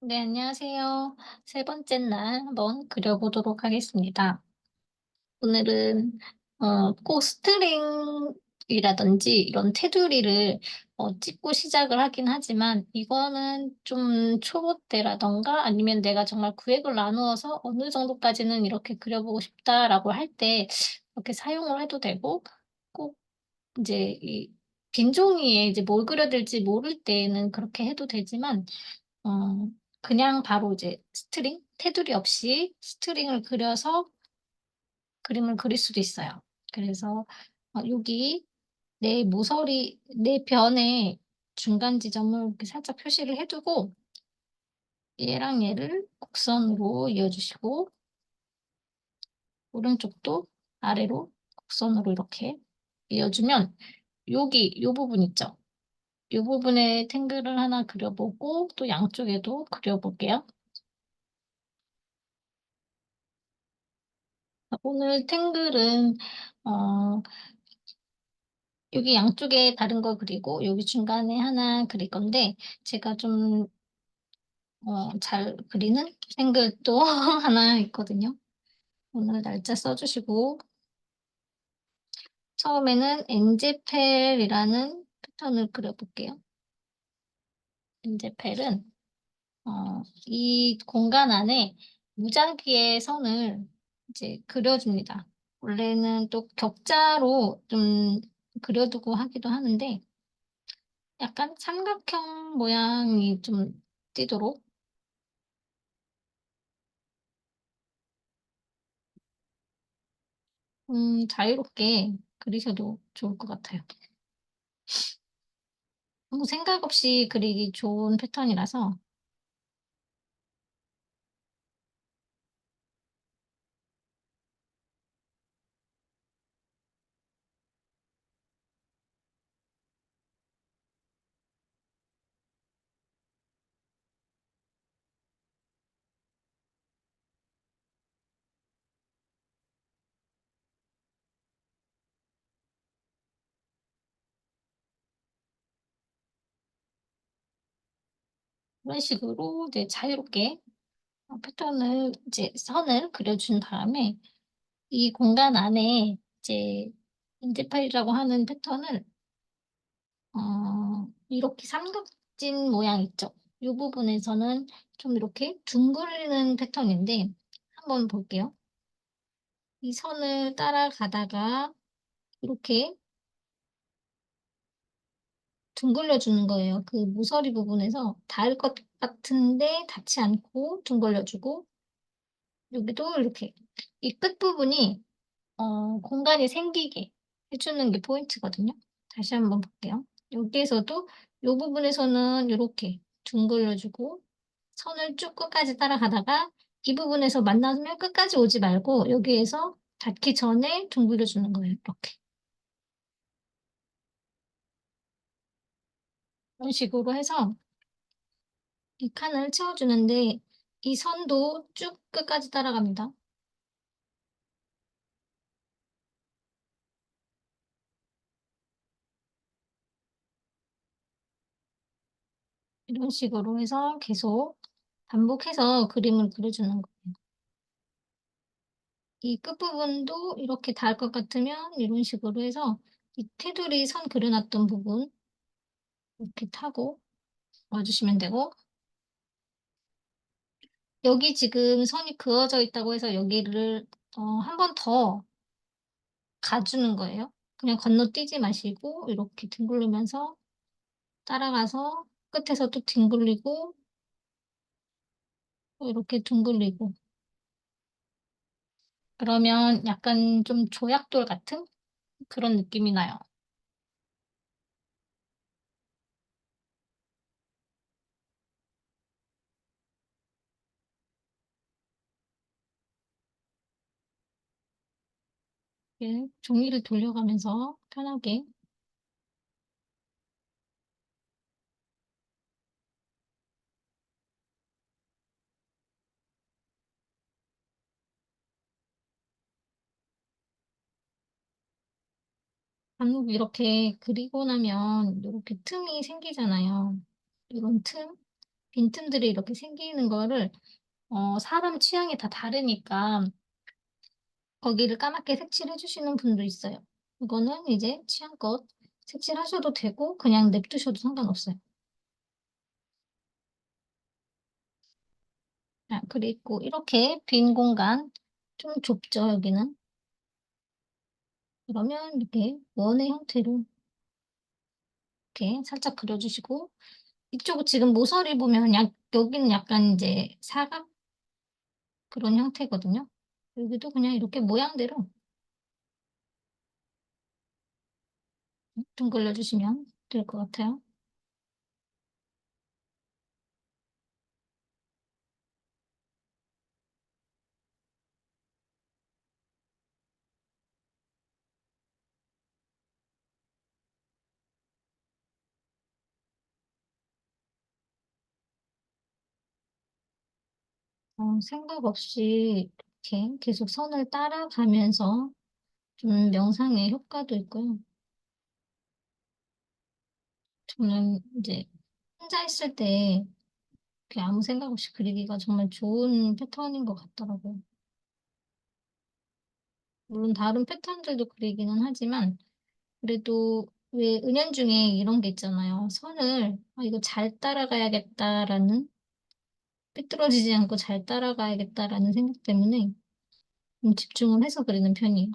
네, 안녕하세요. 세 번째 날 한번 그려보도록 하겠습니다. 오늘은 꼭 스트링이라든지 이런 테두리를 찍고 시작을 하긴 하지만 이거는 좀 초보 때라던가 아니면 내가 정말 구획을 나누어서 어느 정도까지는 이렇게 그려보고 싶다라고 할 때 이렇게 사용을 해도 되고, 꼭 이제 이 빈 종이에 이제 뭘 그려야 될지 모를 때에는 그렇게 해도 되지만, 어 그냥 바로 이제 스트링, 테두리 없이 스트링을 그려서 그림을 그릴 수도 있어요. 그래서 여기 내 모서리 내 변의 중간 지점을 이렇게 살짝 표시를 해 두고, 얘랑 얘를 곡선으로 이어 주시고, 오른쪽도 아래로 곡선으로 이렇게 이어 주면, 여기 요 부분 있죠? 요 부분에 탱글을 하나 그려 보고 또 양쪽에도 그려 볼게요. 오늘 탱글은 어 여기 양쪽에 다른 거 그리고 여기 중간에 하나 그릴 건데, 제가 좀 잘 그리는 탱글도 하나 있거든요. 오늘 날짜 써 주시고, 처음에는 엔젤펠이라는 패턴을 그려 볼게요. 엔젤펠은 이 공간 안에 무작위의 선을 이제 그려 줍니다. 원래는 또 격자로 좀 그려 두고 하기도 하는데, 약간 삼각형 모양이 좀 띄도록 자유롭게 그리셔도 좋을 것 같아요. 아무 생각 없이 그리기 좋은 패턴이라서. 그런 식으로 이제 자유롭게 패턴을 이제 선을 그려 준 다음에, 이 공간 안에 이제 인지파이라고 하는 패턴을 이렇게 삼각진 모양 있죠? 요 부분에서는 좀 이렇게 둥그리는 패턴인데, 한번 볼게요. 이 선을 따라가다가 이렇게 둥글려 주는 거예요. 그 모서리 부분에서 닿을 것 같은데 닿지 않고 둥글려 주고, 여기도 이렇게 이 끝부분이 공간이 생기게 해 주는 게 포인트거든요. 다시 한번 볼게요. 여기에서도 요 부분에서는 요렇게 둥글려 주고, 선을 쭉 끝까지 따라가다가 이 부분에서 만나면 끝까지 오지 말고 여기에서 닿기 전에 둥글려 주는 거예요, 이렇게. 이런 식으로 해서 이 칸을 채워 주는데, 이 선도 쭉 끝까지 따라갑니다. 이런 식으로 해서 계속 반복해서 그림을 그려주는 거예요. 이 끝부분도 이렇게 닿을 것 같으면 이런 식으로 해서 이 테두리 선 그려 놨던 부분 이렇게 타고 와 주시면 되고, 여기 지금 선이 그어져 있다고 해서 여기를 한 번 더 가 주는 거예요. 그냥 건너뛰지 마시고 이렇게 뒹굴리면서 따라가서 끝에서 또 뒹굴리고 또 이렇게 둥글리고, 그러면 약간 좀 조약돌 같은 그런 느낌이 나요. 이렇게 종이를 돌려가면서 편하게. 반복 이렇게 그리고 나면 요렇게 틈이 생기잖아요. 요런 틈, 빈틈들이 이렇게 생기는 거를 사람 취향이 다 다르니까 거기를 까맣게 색칠해 주시는 분도 있어요. 그거는 이제 취향껏 색칠하셔도 되고 그냥 냅두셔도 상관없어요. 그리고 이렇게 빈 공간 좀 좁죠, 여기는. 그러면 이렇게 원의 형태로 이렇게 살짝 그려 주시고, 이쪽 지금 모서리 보면 여기는 약간 이제 사각 그런 형태거든요. 여기도 그냥 이렇게 모양대로 둥글려 주시면 될 것 같아요. 생각 없이 이렇게 계속 선을 따라가면서 좀 명상의 효과도 있고요. 저는 이제 혼자 있을 때 이렇게 아무 생각 없이 그리기가 정말 좋은 패턴인 것 같더라고요. 물론 다른 패턴들도 그리기는 하지만 그래도 왜 은연중에 이런 게 있잖아요. 선을 '아 이거 잘 따라가야겠다.'라는, '삐뚤어지지 않고 잘 따라가야겠다.'라는 생각 때문에 좀 집중을 해서 그리는 편이에요.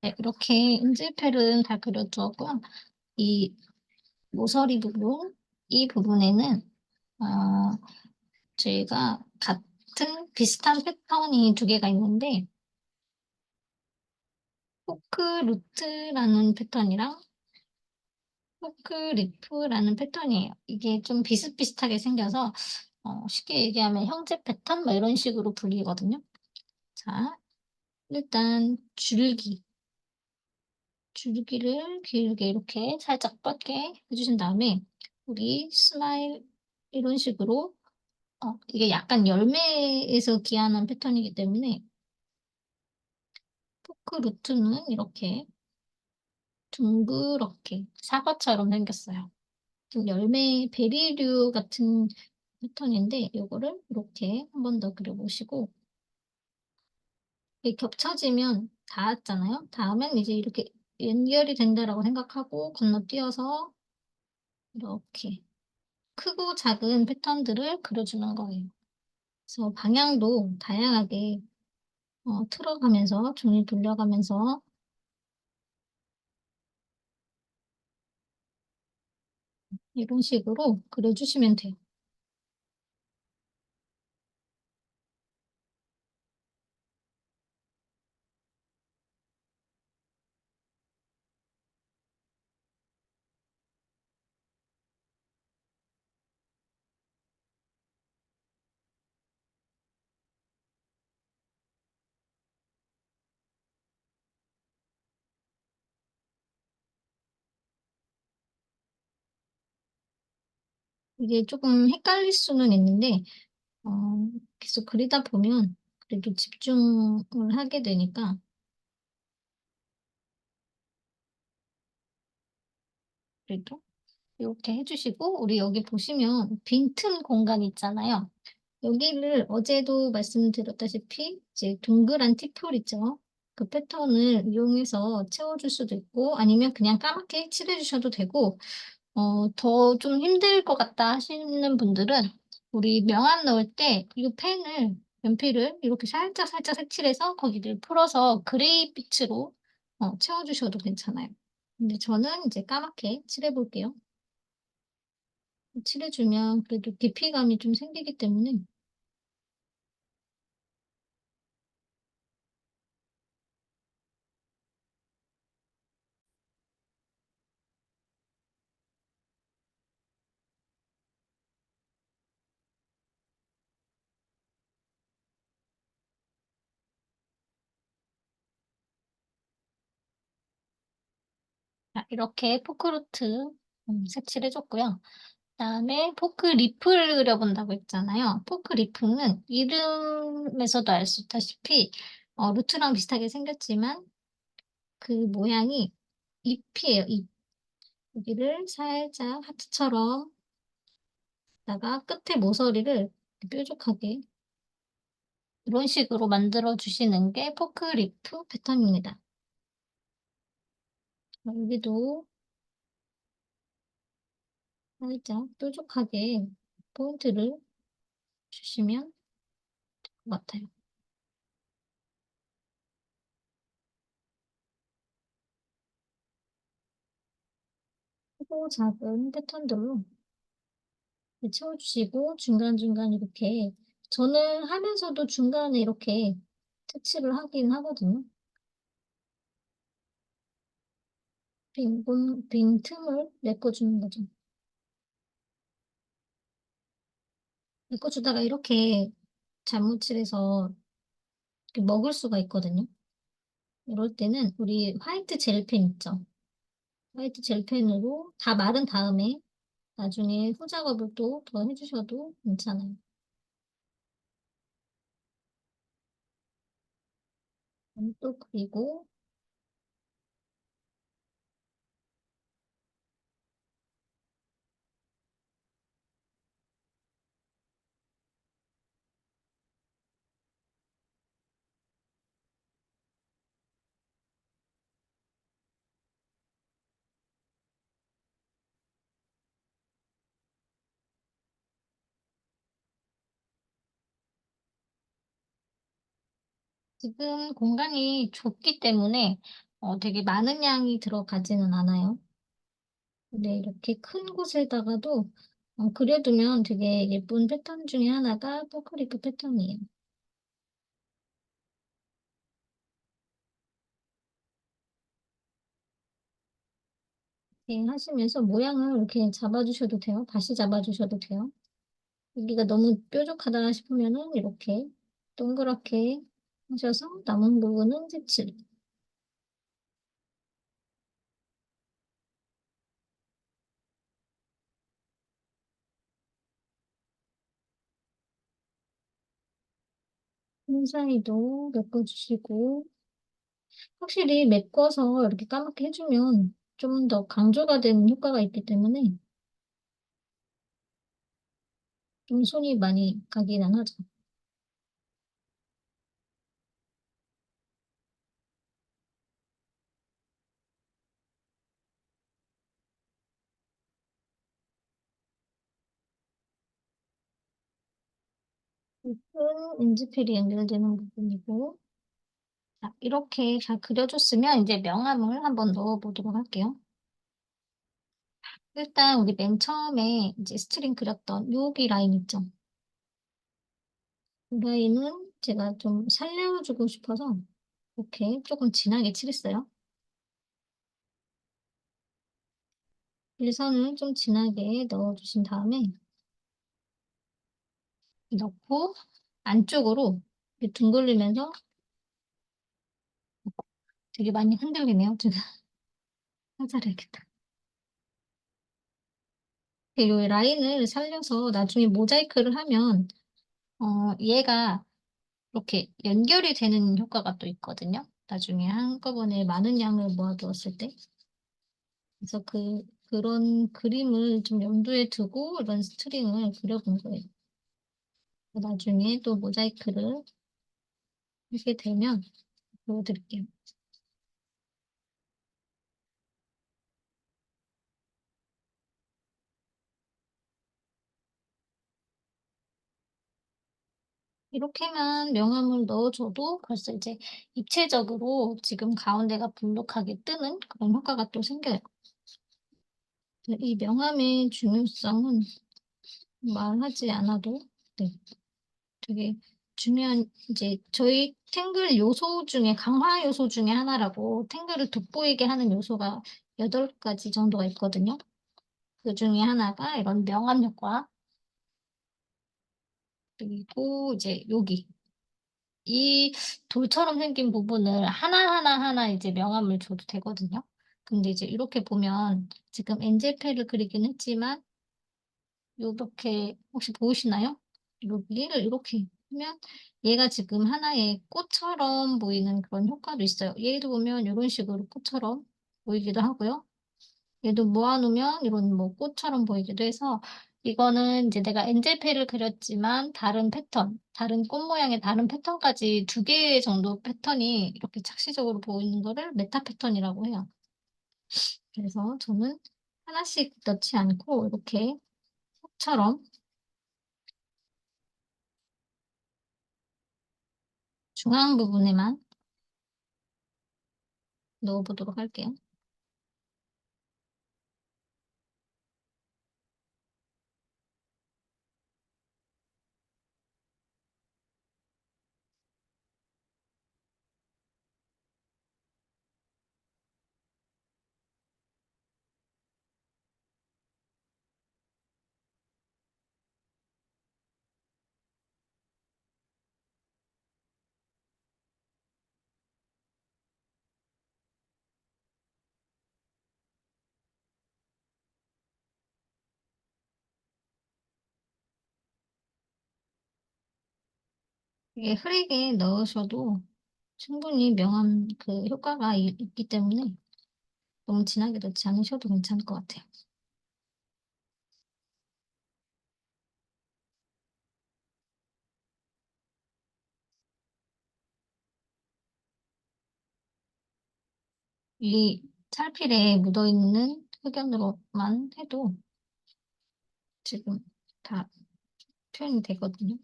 네, 이렇게 음질펠은 다 그려 두었고요. 이 모서리 부분, 이 부분에는 어 저희가 같은 비슷한 패턴이 두 개가 있는데, 포크 루트라는 패턴이랑 포크 리프라는 패턴이에요. 이게 좀 비슷비슷하게 생겨서 쉽게 얘기하면 형제 패턴 뭐 이런 식으로 불리거든요. 자, 일단 줄기를 길게 이렇게 살짝 뻗게 해 주신 다음에 우리 스마일 이런 식으로, 이게 약간 열매에서 기한한 패턴이기 때문에 포크 루트는 이렇게 둥그렇게 사과처럼 생겼어요. 좀 열매 베리류 같은 패턴인데 요거를 이렇게 한 번 더 그려 보시고, 이게 겹쳐지면 닿았잖아요. 닿으면 이제 이렇게 '연결이 된다.'라고 생각하고 건너뛰어서 이렇게 크고 작은 패턴들을 그려주는 거예요. 그래서 방향도 다양하게 틀어가면서 종이 돌려가면서 이런 식으로 그려주시면 돼요. 이게 조금 헷갈릴 수는 있는데 계속 그리다 보면 그래도 집중을 하게 되니까, 그래도 이렇게 해 주시고, 우리 여기 보시면 빈틈 공간 있잖아요. 여기를 어제도 말씀드렸다시피 이제 동그란 티폴 있죠. 그 패턴을 이용해서 채워줄 수도 있고 아니면 그냥 까맣게 칠해 주셔도 되고, 더 좀 힘들 것 같다 하시는 분들은 우리 명암 넣을 때 이 펜을 연필을 이렇게 살짝 살짝 색칠해서 거기를 풀어서 그레이 빛으로 채워 주셔도 괜찮아요. 근데 저는 이제 까맣게 칠해 볼게요. 칠해 주면 그래도 깊이감이 좀 생기기 때문에. 자, 이렇게 포크루트 색칠해 줬고요. 그다음에 포크 리프를 그려본다고 했잖아요. 포크 리프는 이름에서도 알 수 있다시피 루트랑 비슷하게 생겼지만 그 모양이 잎이에요, 잎. 여기를 살짝 하트처럼 다가 끝에 모서리를 뾰족하게 이런 식으로 만들어 주시는 게 포크 리프 패턴입니다. 여기도 살짝 뾰족하게 포인트를 주시면 될 것 같아요. 크고 작은 패턴들로 채워주시고 중간중간 이렇게 저는 하면서도 중간에 이렇게 터치를 하긴 하거든요. 빈 틈을 메꿔주는 거죠. 메꿔주다가 이렇게 잘못 칠해서 이렇게 먹을 수가 있거든요. 이럴 때는 우리 화이트 젤펜 있죠? 화이트 젤펜으로 다 마른 다음에 나중에 후작업을 또 더 해주셔도 괜찮아요. 또 그리고 지금 공간이 좁기 때문에 되게 많은 양이 들어가지는 않아요. 근데 이렇게 큰 곳에다가도 그려두면 되게 예쁜 패턴 중에 하나가 포크리프 패턴이에요. 이렇게 하시면서 모양을 이렇게 잡아주셔도 돼요. 다시 잡아주셔도 돼요. 여기가 너무 뾰족하다 싶으면은 이렇게 동그랗게 하셔서 남은 부분은 색칠. 한 사이도 메꿔주시고 확실히 메꿔서 이렇게 까맣게 해주면 좀 더 강조가 되는 효과가 있기 때문에 좀 손이 많이 가기는 하죠. 은 인지필이 연결되는 부분이고 자, 이렇게 잘 그려줬으면 이제 명암을 한번 넣어보도록 할게요. 일단 우리 맨 처음에 이제 스트링 그렸던 여기 라인 있죠? 이 라인은 제가 좀 살려주고 싶어서 이렇게 조금 진하게 칠했어요. 일선을 좀 진하게 넣어주신 다음에 넣고 안쪽으로 이렇게 둥글리면서 되게 많이 흔들리네요. 제가 살살해야겠다. 이 라인을 살려서 나중에 모자이크를 하면 얘가 이렇게 연결이 되는 효과가 또 있거든요. 나중에 한꺼번에 많은 양을 모아두었을 때. 그래서 그런 그림을 좀 염두에 두고 이런 스트링을 그려본 거예요. 나중에 또 모자이크를 하게 되면 보여드릴게요. 이렇게만 명암을 넣어줘도 벌써 이제 입체적으로 지금 가운데가 볼록하게 뜨는 그런 효과가 또 생겨요. 이 명암의 중요성은 말하지 않아도 네, 되게 중요한 이제 저희 탱글 요소 중에 강화 요소 중에 하나라고 탱글을 돋보이게 하는 요소가 8가지 정도가 있거든요. 그 중에 하나가 이런 명암 효과 그리고 이제 여기 이 돌처럼 생긴 부분을 하나하나 이제 명암을 줘도 되거든요. 근데 이제 이렇게 보면 지금 엔젤페를 그리긴 했지만 요렇게 혹시 보이시나요? 여기를 이렇게 하면 얘가 지금 하나의 꽃처럼 보이는 그런 효과도 있어요. 얘도 보면 요런 식으로 꽃처럼 보이기도 하고요. 얘도 모아 놓으면 이런 뭐 꽃처럼 보이기도 해서 이거는 이제 내가 엔젤페를 그렸지만 다른 패턴, 다른 꽃 모양의 다른 패턴까지 2개 정도 패턴이 이렇게 착시적으로 보이는 거를 메타 패턴이라고 해요. 그래서 저는 하나씩 넣지 않고 이렇게 꽃처럼 중앙 부분에만 넣어 보도록 할게요. 이게 흐리게 넣으셔도 충분히 명암 그 효과가 있기 때문에 너무 진하게 넣지 않으셔도 괜찮을 것 같아요. 이 찰필에 묻어있는 흑연으로만 해도 지금 다 표현이 되거든요.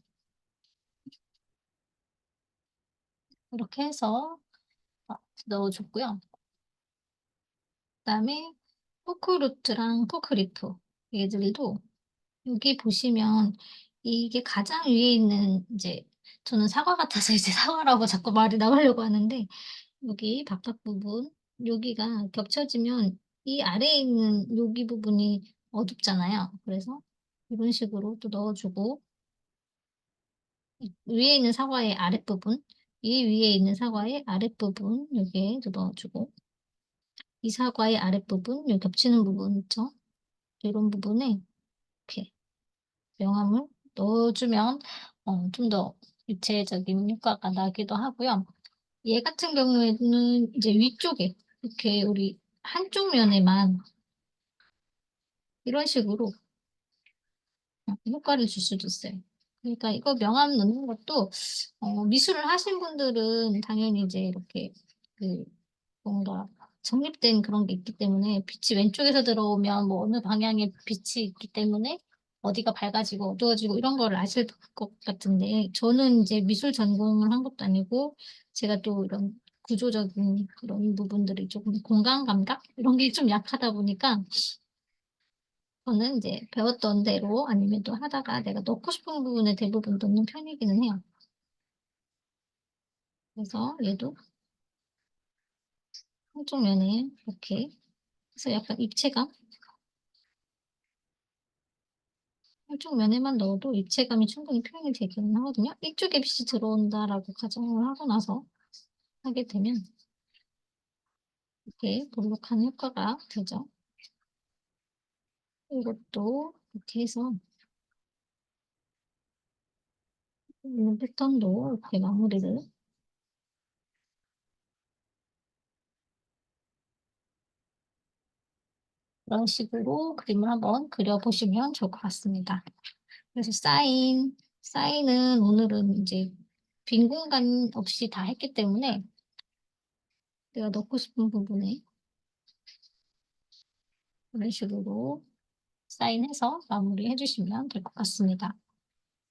이렇게 해서 어, 넣어줬고요. 그다음에 포크루트랑 포크리프 얘들도 여기 보시면 이게 가장 위에 있는 이제 저는 사과 같아서 이제 사과라고 자꾸 말이 나오려고 하는데 여기 바깥 부분 여기가 겹쳐지면 이 아래에 있는 여기 부분이 어둡잖아요. 그래서 이런 식으로 또 넣어주고 이 위에 있는 사과의 아랫부분 이 위에 있는 사과의 아랫부분 여기에 또 넣어주고 이 사과의 아랫부분 요 겹치는 부분 있죠? 이런 부분에 이렇게 명암을 넣어주면 좀 더 입체적인 효과가 나기도 하고요. 얘 같은 경우에는 이제 위쪽에 이렇게 우리 한쪽 면에만 이런 식으로 효과를 줄 수도 있어요. 그러니까 이거 명암 넣는 것도 미술을 하신 분들은 당연히 이제 이렇게 그 뭔가 정립된 그런 게 있기 때문에 빛이 왼쪽에서 들어오면 뭐 어느 방향에 빛이 있기 때문에 어디가 밝아지고 어두워지고 이런 거를 아실 것 같은데 저는 이제 미술 전공을 한 것도 아니고 제가 또 이런 구조적인 그런 부분들이 조금 공간 감각 이런 게 좀 약하다 보니까 저는 이제 배웠던 대로 아니면 또 하다가 내가 넣고 싶은 부분에 대부분 넣는 편이기는 해요. 그래서 얘도 한쪽 면에 이렇게 해서 약간 입체감 한쪽 면에만 넣어도 입체감이 충분히 표현이 되기는 하거든요. 이쪽에 빛이 들어온다라고 가정을 하고 나서 하게 되면 이렇게 볼록한 효과가 되죠. 이것도 이렇게 해서 이 패턴도 이렇게 마무리를 이런 식으로 그림을 한번 그려보시면 좋을 것 같습니다. 그래서 사인은 오늘은 이제 빈 공간 없이 다 했기 때문에 내가 넣고 싶은 부분에 이런 식으로 사인해서 마무리해 주시면 될 것 같습니다.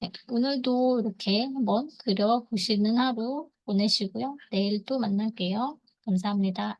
네, 오늘도 이렇게 한번 그려보시는 하루 보내시고요. 내일 또 만날게요. 감사합니다.